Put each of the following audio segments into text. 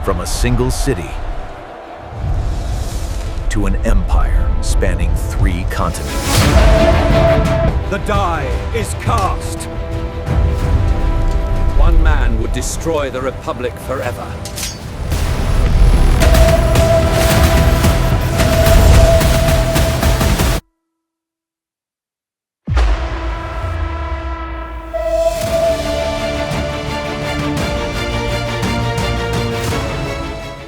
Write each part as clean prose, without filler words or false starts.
From a single city to an empire spanning 3 continents. The die is cast. One man would destroy the Republic forever.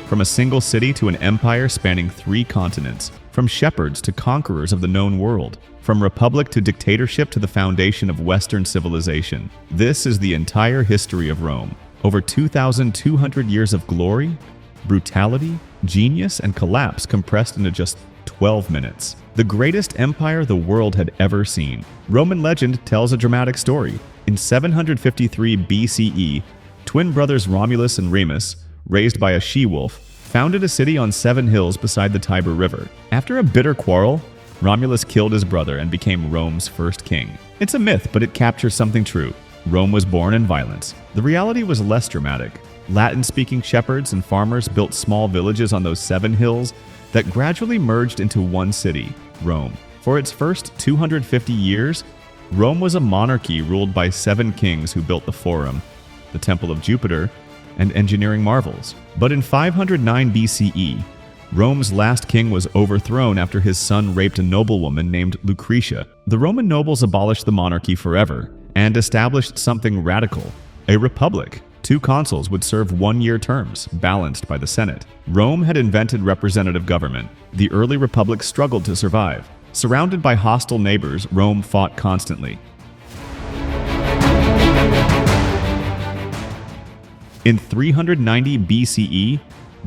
From a single city to an empire spanning 3 continents, from shepherds to conquerors of the known world, from republic to dictatorship to the foundation of Western civilization. This is the entire history of Rome. Over 2,200 years of glory, brutality, genius, and collapse compressed into just 12 minutes. The greatest empire the world had ever seen. Roman legend tells a dramatic story. In 753 BCE, twin brothers Romulus and Remus, raised by a she-wolf, founded a city on 7 hills beside the Tiber River. After a bitter quarrel, Romulus killed his brother and became Rome's first king. It's a myth, but it captures something true. Rome was born in violence. The reality was less dramatic. Latin-speaking shepherds and farmers built small villages on those 7 hills that gradually merged into one city, Rome. For its first 250 years, Rome was a monarchy ruled by 7 kings who built the Forum, the Temple of Jupiter, and engineering marvels. But in 509 BCE, Rome's last king was overthrown after his son raped a noblewoman named Lucretia. The Roman nobles abolished the monarchy forever and established something radical, a republic. 2 consuls would serve 1-year terms, balanced by the Senate. Rome had invented representative government. The early republic struggled to survive. Surrounded by hostile neighbors, Rome fought constantly. In 390 BCE,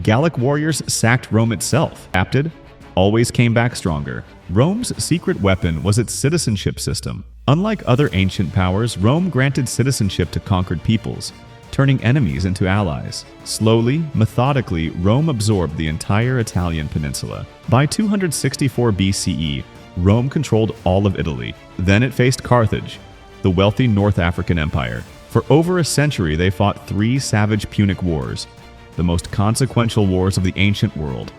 Gallic warriors sacked Rome itself. Adapted, always came back stronger. Rome's secret weapon was its citizenship system. Unlike other ancient powers, Rome granted citizenship to conquered peoples, turning enemies into allies. Slowly, methodically, Rome absorbed the entire Italian peninsula. By 264 BCE, Rome controlled all of Italy. Then it faced Carthage, the wealthy North African empire. For over a century, they fought 3 savage Punic Wars, the most consequential wars of the ancient world.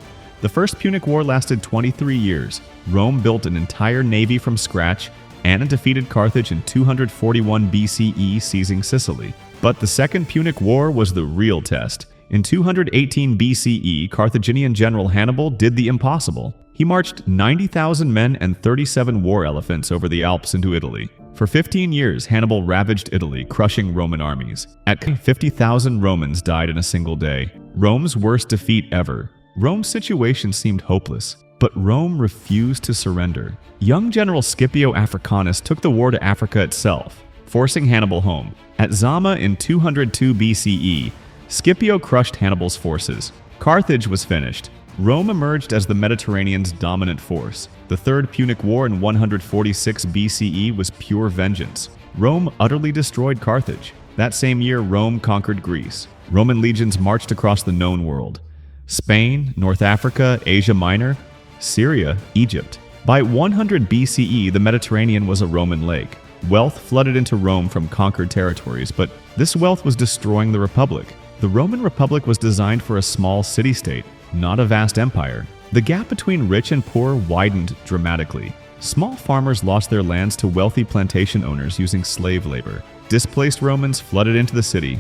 The First Punic War lasted 23 years. Rome built an entire navy from scratch and defeated Carthage in 241 BCE, seizing Sicily. But the Second Punic War was the real test. In 218 BCE, Carthaginian general Hannibal did the impossible. He marched 90,000 men and 37 war elephants over the Alps into Italy. For 15 years, Hannibal ravaged Italy, crushing Roman armies. At 50,000 Romans died in a single day. Rome's worst defeat ever. Rome's situation seemed hopeless, but Rome refused to surrender. Young General Scipio Africanus took the war to Africa itself, forcing Hannibal home. At Zama in 202 BCE, Scipio crushed Hannibal's forces. Carthage was finished. Rome emerged as the Mediterranean's dominant force. The Third Punic War in 146 BCE was pure vengeance. Rome utterly destroyed Carthage. That same year, Rome conquered Greece. Roman legions marched across the known world: Spain, North Africa, Asia Minor, Syria, Egypt. By 100 BCE, the Mediterranean was a Roman lake. Wealth flooded into Rome from conquered territories, but this wealth was destroying the Republic. The Roman Republic was designed for a small city-state, not a vast empire. The gap between rich and poor widened dramatically. Small farmers lost their lands to wealthy plantation owners using slave labor. Displaced Romans flooded into the city,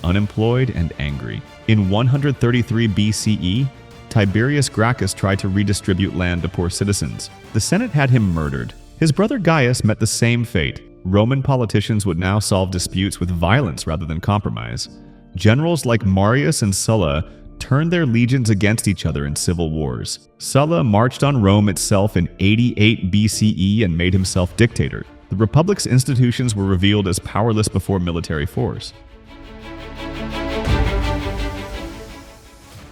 unemployed and angry. In 133 BCE, Tiberius Gracchus tried to redistribute land to poor citizens. The Senate had him murdered. His brother Gaius met the same fate. Roman politicians would now solve disputes with violence rather than compromise. Generals like Marius and Sulla turned their legions against each other in civil wars. Sulla marched on Rome itself in 88 BCE and made himself dictator. The Republic's institutions were revealed as powerless before military force.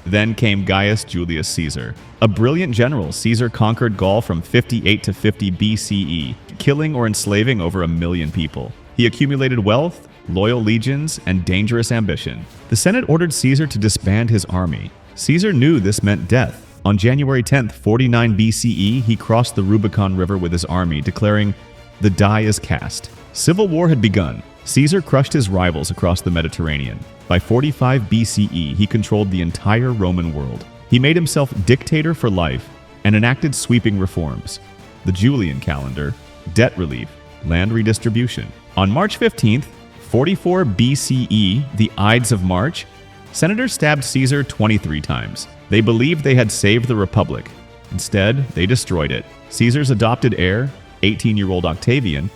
Then came Gaius Julius Caesar. A brilliant general, Caesar conquered Gaul from 58 to 50 BCE, killing or enslaving over 1 million people. He accumulated wealth, loyal legions, and dangerous ambition. The Senate ordered Caesar to disband his army. Caesar knew this meant death. On January 10, 49 BCE, he crossed the Rubicon River with his army, declaring, "The die is cast." Civil war had begun. Caesar crushed his rivals across the Mediterranean. By 45 BCE, he controlled the entire Roman world. He made himself dictator for life and enacted sweeping reforms: the Julian calendar, debt relief, land redistribution. On March 15th, 44 BCE, the Ides of March, senators stabbed Caesar 23 times. They believed they had saved the Republic. Instead, they destroyed it. Caesar's adopted heir, 18-year-old Octavian,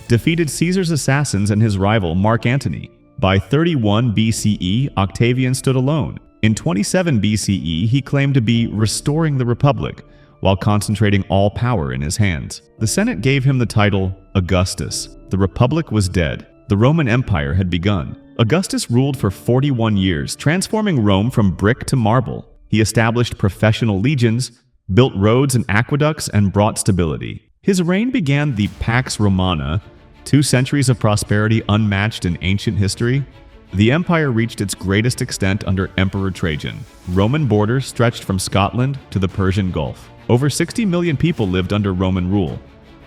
defeated Caesar's assassins and his rival Mark Antony. By 31 BCE, Octavian stood alone. In 27 BCE, he claimed to be restoring the Republic while concentrating all power in his hands. The Senate gave him the title Augustus. The Republic was dead. The Roman Empire had begun. Augustus ruled for 41 years, transforming Rome from brick to marble. He established professional legions, built roads and aqueducts, and brought stability. His reign began the Pax Romana, 2 centuries of prosperity unmatched in ancient history. The empire reached its greatest extent under Emperor Trajan. Roman borders stretched from Scotland to the Persian Gulf. Over 60 million people lived under Roman rule,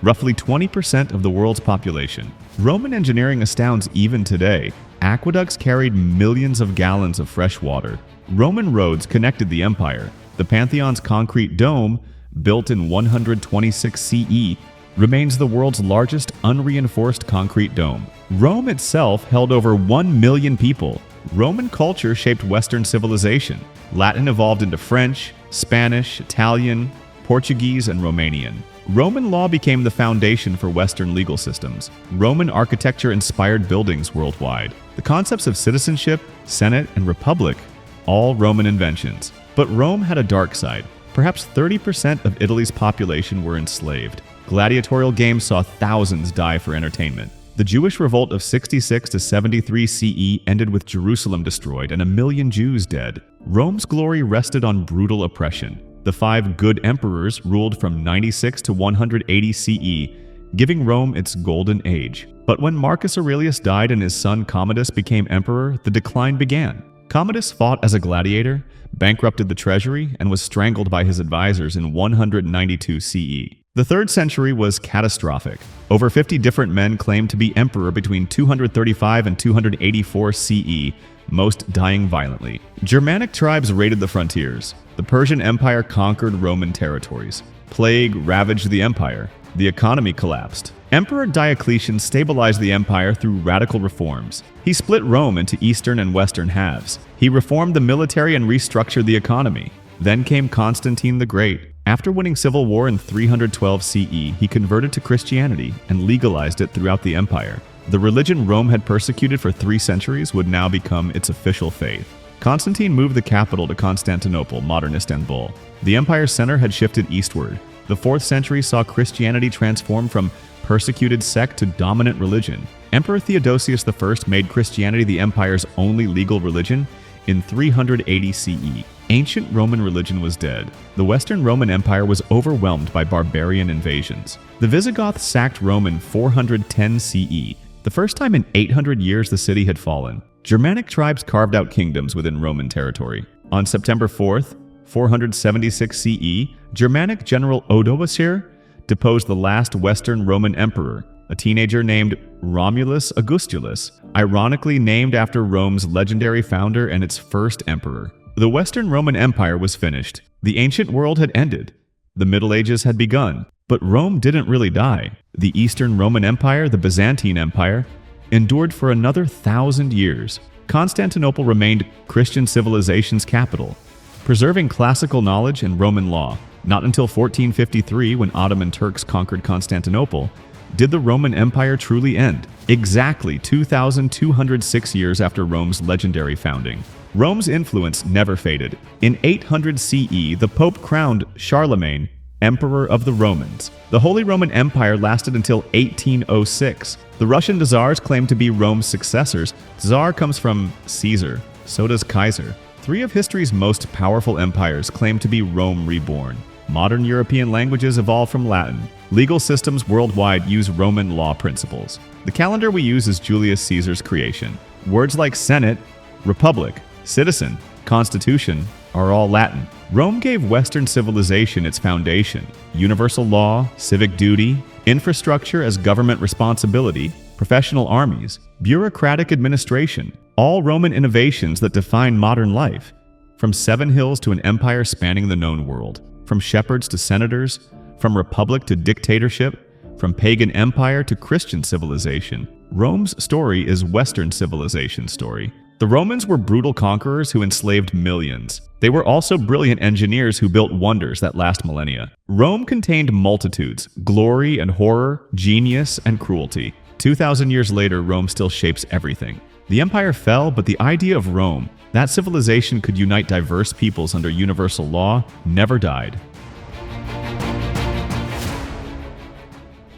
roughly 20% of the world's population. Roman engineering astounds even today. Aqueducts carried millions of gallons of fresh water. Roman roads connected the empire. The Pantheon's concrete dome, built in 126 CE, remains the world's largest unreinforced concrete dome. Rome itself held over 1 million people. Roman culture shaped Western civilization. Latin evolved into French, Spanish, Italian, Portuguese, and Romanian. Roman law became the foundation for Western legal systems. Roman architecture inspired buildings worldwide. The concepts of citizenship, senate, and republic, all Roman inventions. But Rome had a dark side. Perhaps 30% of Italy's population were enslaved. Gladiatorial games saw thousands die for entertainment. The Jewish revolt of 66 to 73 CE ended with Jerusalem destroyed and 1 million Jews dead. Rome's glory rested on brutal oppression. The 5 good emperors ruled from 96 to 180 CE, giving Rome its golden age. But when Marcus Aurelius died and his son Commodus became emperor, the decline began. Commodus fought as a gladiator, bankrupted the treasury, and was strangled by his advisors in 192 CE. The 3rd century was catastrophic. Over 50 different men claimed to be emperor between 235 and 284 CE, most dying violently. Germanic tribes raided the frontiers. The Persian Empire conquered Roman territories. Plague ravaged the empire. The economy collapsed. Emperor Diocletian stabilized the empire through radical reforms. He split Rome into eastern and western halves. He reformed the military and restructured the economy. Then came Constantine the Great. After winning civil war in 312 CE, he converted to Christianity and legalized it throughout the empire. The religion Rome had persecuted for 3 centuries would now become its official faith. Constantine moved the capital to Constantinople, modern Istanbul. The empire's center had shifted eastward. The 4th century saw Christianity transform from persecuted sect to dominant religion. Emperor Theodosius I made Christianity the empire's only legal religion in 380 CE. Ancient Roman religion was dead. The Western Roman Empire was overwhelmed by barbarian invasions. The Visigoths sacked Rome in 410 CE, the first time in 800 years the city had fallen. Germanic tribes carved out kingdoms within Roman territory. On September 4th, 476 CE, Germanic general Odoacer deposed the last Western Roman emperor, a teenager named Romulus Augustulus, ironically named after Rome's legendary founder and its first emperor. The Western Roman Empire was finished. The ancient world had ended. The Middle Ages had begun. But Rome didn't really die. The Eastern Roman Empire, the Byzantine Empire, endured for another 1,000 years. Constantinople remained Christian civilization's capital, preserving classical knowledge and Roman law. Not until 1453, when Ottoman Turks conquered Constantinople, did the Roman Empire truly end, exactly 2,206 years after Rome's legendary founding. Rome's influence never faded. In 800 CE, the Pope crowned Charlemagne Emperor of the Romans. The Holy Roman Empire lasted until 1806. The Russian Tsars claimed to be Rome's successors. Tsar comes from Caesar, so does Kaiser. 3 of history's most powerful empires claim to be Rome reborn. Modern European languages evolved from Latin. Legal systems worldwide use Roman law principles. The calendar we use is Julius Caesar's creation. Words like Senate, Republic, Citizen, Constitution are all Latin. Rome gave Western civilization its foundation: universal law, civic duty, infrastructure as government responsibility, professional armies, bureaucratic administration, all Roman innovations that define modern life. From 7 hills to an empire spanning the known world, from shepherds to senators, from republic to dictatorship, from pagan empire to Christian civilization, Rome's story is Western civilization's story. The Romans were brutal conquerors who enslaved millions. They were also brilliant engineers who built wonders that last millennia. Rome contained multitudes, glory and horror, genius and cruelty. 2,000 years later, Rome still shapes everything. The empire fell, but the idea of Rome, that civilization could unite diverse peoples under universal law, never died.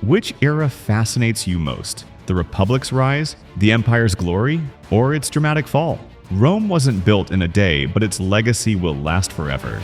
Which era fascinates you most? The Republic's rise, the Empire's glory, or its dramatic fall? Rome wasn't built in a day, but its legacy will last forever.